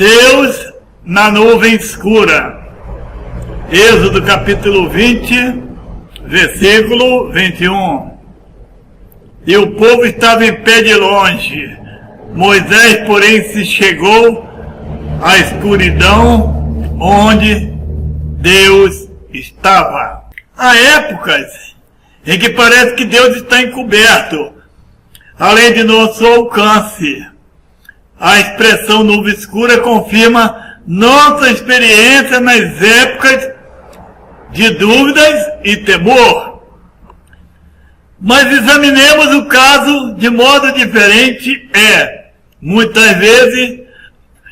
Deus na nuvem escura. Êxodo capítulo 20, versículo 21. E o povo estava em pé de longe. Moisés, porém, se chegou à escuridão onde Deus estava. Há épocas em que parece que Deus está encoberto, além de nosso alcance. A expressão nuvem escura confirma nossa experiência nas épocas de dúvidas e temor. Mas examinemos o caso de modo diferente. Muitas vezes,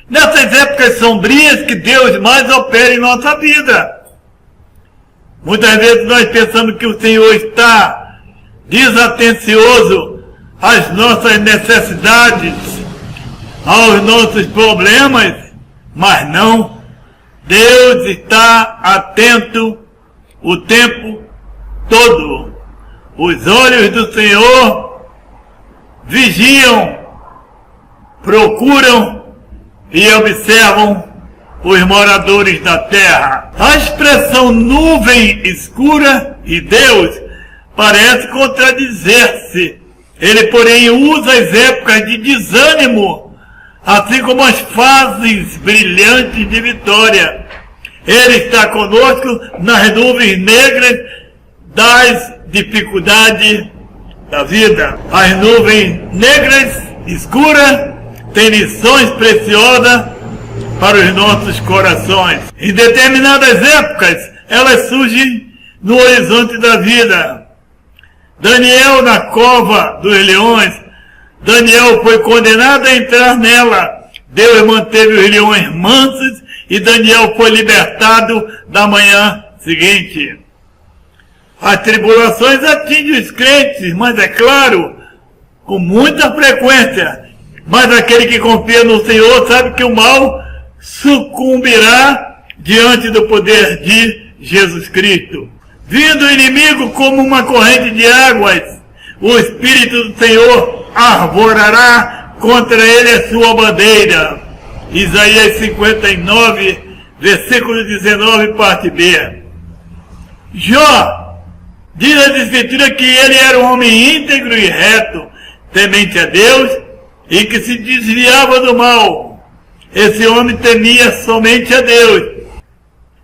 nessas épocas sombrias que Deus mais opera em nossa vida. Muitas vezes nós pensamos que o Senhor está desatencioso às nossas necessidades, aos nossos problemas, mas não. Deus está atento o tempo todo. Os olhos do Senhor vigiam, procuram e observam os moradores da terra. A expressão nuvem escura e Deus parece contradizer-se. Ele, porém, usa as épocas de desânimo, assim como as fases brilhantes de vitória. Ele está conosco nas nuvens negras das dificuldades da vida. As nuvens negras, escuras, têm lições preciosas para os nossos corações. Em determinadas épocas, elas surgem no horizonte da vida. Daniel na cova dos leões. Daniel foi condenado a entrar nela. Deus manteve os leões mansos e Daniel foi libertado na manhã seguinte. As tribulações atingem os crentes, mas é claro, com muita frequência. Mas aquele que confia no Senhor sabe que o mal sucumbirá diante do poder de Jesus Cristo. Vindo o inimigo como uma corrente de águas, o Espírito do Senhor arvorará contra ele a sua bandeira. Isaías 59, versículo 19, parte B. Jó diz a Escritura que ele era um homem íntegro e reto, temente a Deus e que se desviava do mal. Esse homem temia somente a Deus.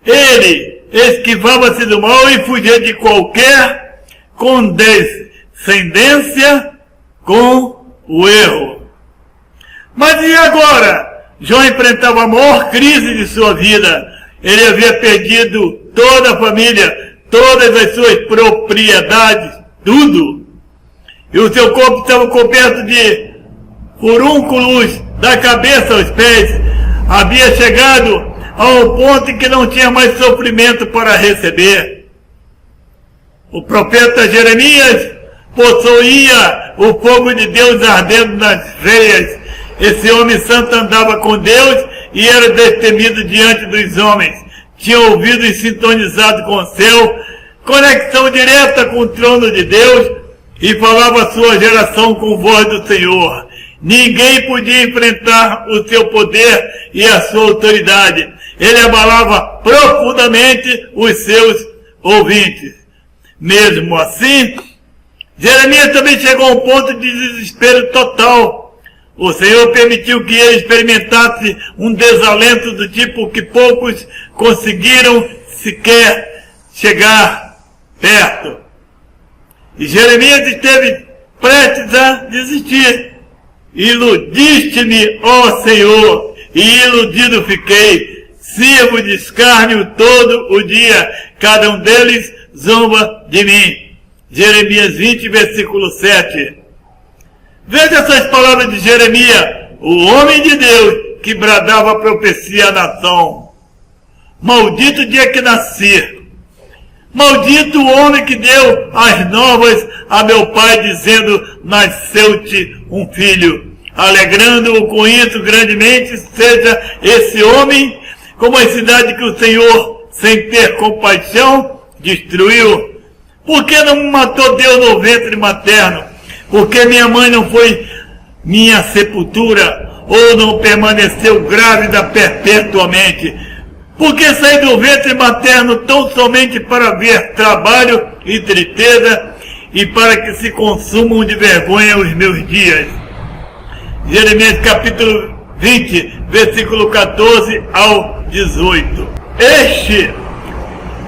Ele esquivava-se do mal e fugia de qualquer condescendência com o erro. Mas e agora? Jó enfrentava a maior crise de sua vida. Ele havia perdido toda a família, todas as suas propriedades, tudo. E o seu corpo estava coberto de furúnculos da cabeça aos pés. Havia chegado ao ponto em que não tinha mais sofrimento para receber. O profeta Jeremias possuía o fogo de Deus ardendo nas veias. Esse homem santo andava com Deus e era destemido diante dos homens. Tinha ouvidos sintonizados com o céu, conexão direta com o trono de Deus e falava a sua geração com voz do Senhor. Ninguém podia enfrentar o seu poder e a sua autoridade. Ele abalava profundamente os seus ouvintes. Mesmo assim, Jeremias também chegou a um ponto de desespero total. O Senhor permitiu que ele experimentasse um desalento do tipo que poucos conseguiram sequer chegar perto. E Jeremias esteve prestes a desistir. Iludiste-me, ó Senhor, e iludido fiquei. Sirvo de escárnio todo o dia, cada um deles zomba de mim. Jeremias 20, versículo 7. Veja essas palavras de Jeremias, o homem de Deus que bradava a profecia à nação. Maldito o dia que nasci. Maldito o homem que deu as novas a meu pai, dizendo, nasceu-te um filho. Alegrando-o com isso grandemente, seja esse homem como a cidade que o Senhor, sem ter compaixão, destruiu. Por que não me matou Deus no ventre materno? Porque minha mãe não foi minha sepultura, ou não permaneceu grávida perpetuamente? Porque saí do ventre materno tão somente para ver trabalho e tristeza, e para que se consumam de vergonha os meus dias. Jeremias capítulo 20, versículo 14 ao 18. Este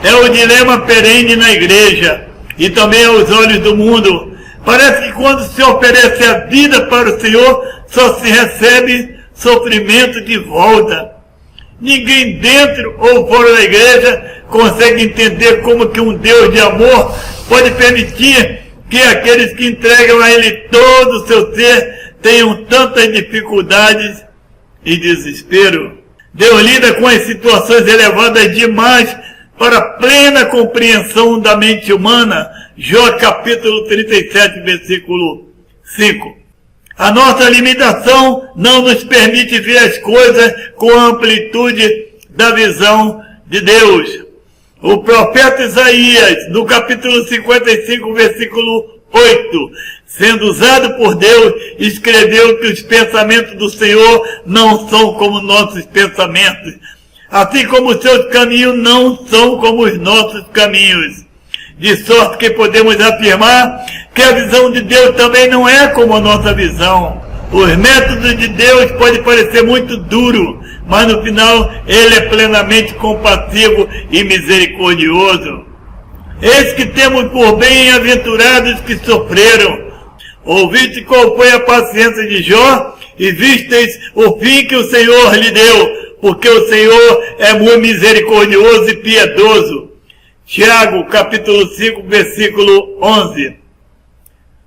é o dilema perene na igreja e também aos olhos do mundo. Parece que quando se oferece a vida para o Senhor, só se recebe sofrimento de volta. Ninguém dentro ou fora da igreja consegue entender como que um Deus de amor pode permitir que aqueles que entregam a Ele todo o seu ser tenham tantas dificuldades e desespero. Deus lida com as situações elevadas demais para plena compreensão da mente humana. Jó capítulo 37, versículo 5. A nossa limitação não nos permite ver as coisas com a amplitude da visão de Deus. O profeta Isaías, no capítulo 55, versículo 8, sendo usado por Deus, escreveu que os pensamentos do Senhor não são como nossos pensamentos, assim como os seus caminhos não são como os nossos caminhos. De sorte que podemos afirmar que a visão de Deus também não é como a nossa visão. Os métodos de Deus podem parecer muito duros, mas no final Ele é plenamente compassivo e misericordioso. Eis que temos por bem-aventurados que sofreram. Ouviste qual foi a paciência de Jó, e visteis o fim que o Senhor lhe deu, porque o Senhor é muito misericordioso e piedoso. Tiago, capítulo 5, versículo 11.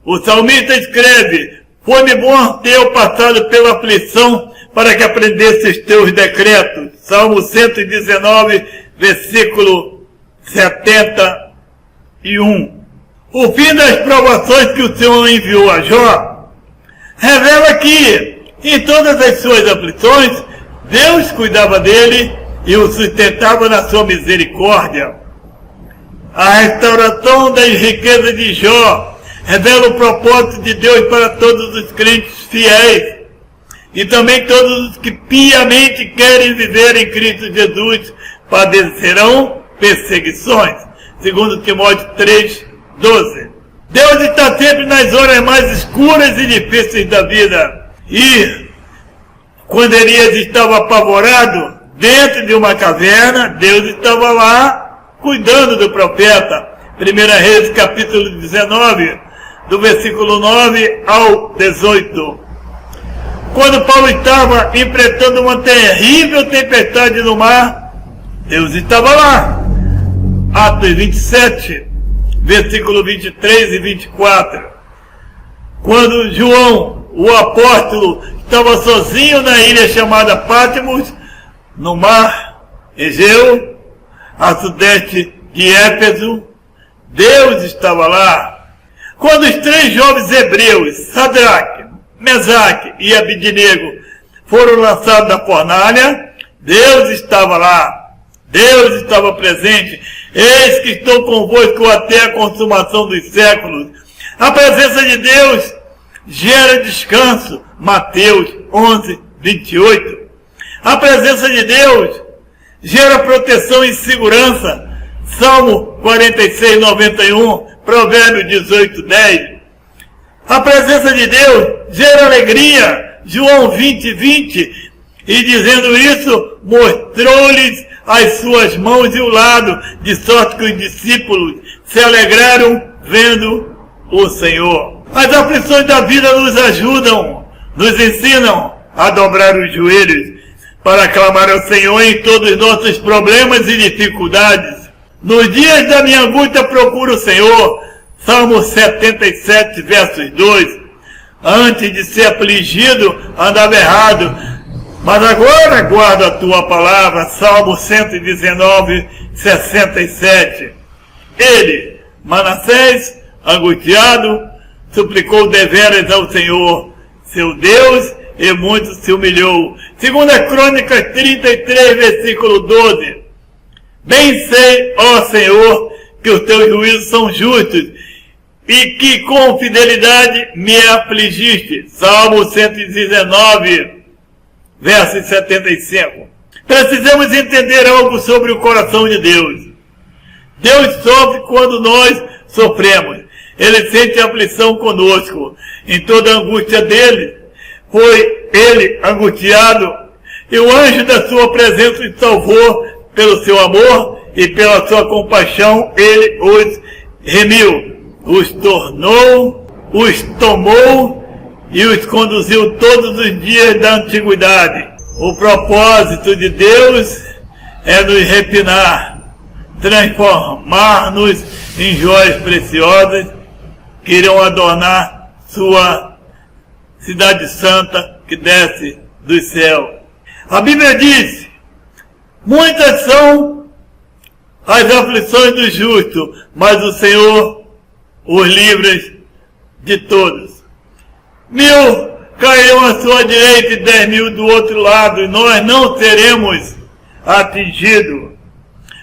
O salmista escreve: foi-me bom ter eu passado pela aflição para que aprendesse os teus decretos. Salmo 119, versículo 71. O fim das provações que o Senhor enviou a Jó revela que, em todas as suas aflições, Deus cuidava dele e o sustentava na sua misericórdia. A restauração das riquezas de Jó revela o propósito de Deus para todos os crentes fiéis e também todos os que piamente querem viver em Cristo Jesus padecerão perseguições. Segundo Timóteo 3, 12. Deus está sempre nas horas mais escuras e difíceis da vida. E quando Elias estava apavorado dentro de uma caverna, Deus estava lá cuidando do profeta. 1 Reis capítulo 19, do versículo 9 ao 18. Quando Paulo estava enfrentando uma terrível tempestade no mar, Deus estava lá. Atos 27, versículo 23 e 24. Quando João, o apóstolo, estava sozinho na ilha chamada Patmos, no mar Egeu, a sudeste de Éfeso, Deus estava lá. Quando os três jovens hebreus, Sadraque, Mesaque e Abidnego, foram lançados na fornalha, Deus estava lá. Deus estava presente. Eis que estou convosco até a consumação dos séculos. A presença de Deus gera descanso. Mateus 11, 28. A presença de Deus gera proteção e segurança. Salmo 46, 91, Provérbio 18, 10. A presença de Deus gera alegria. João 20, 20. E dizendo isso, mostrou-lhes as suas mãos e o lado, de sorte que os discípulos se alegraram vendo o Senhor. As aflições da vida nos ajudam, nos ensinam a dobrar os joelhos para clamar ao Senhor em todos os nossos problemas e dificuldades. Nos dias da minha angústia procuro o Senhor. Salmo 77, versos 2. Antes de ser afligido, andava errado, mas agora guardo a tua palavra. Salmo 119, 67. Ele, Manassés, angustiado, suplicou deveras ao Senhor, seu Deus, e muito se humilhou. Segunda Crônicas 33, versículo 12. Bem sei, ó Senhor, que os teus juízos são justos, e que com fidelidade me afligiste. Salmo 119, verso 75. Precisamos entender algo sobre o coração de Deus. Deus sofre quando nós sofremos. Ele sente aflição conosco. Em toda a angústia dele, foi ele angustiado, e o anjo da sua presença os salvou pelo seu amor e pela sua compaixão. Ele os remiu, os tornou, os tomou e os conduziu todos os dias da antiguidade. O propósito de Deus é nos refinar, transformar-nos em joias preciosas que irão adornar sua cidade santa que desce do céu. A Bíblia diz: muitas são as aflições do justo, mas o Senhor os livra de todos. 1000 cairão à sua direita e 10.000 do outro lado, e nós não seremos atingidos.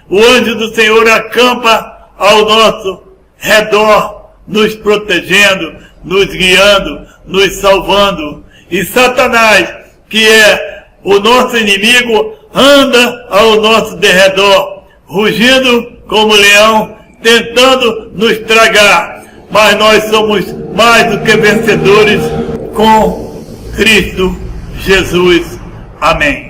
O anjo do Senhor acampa ao nosso redor, nos protegendo, nos guiando, nos salvando. E Satanás, que é o nosso inimigo, anda ao nosso derredor, rugindo como leão, tentando nos tragar. Mas nós somos mais do que vencedores com Cristo Jesus. Amém.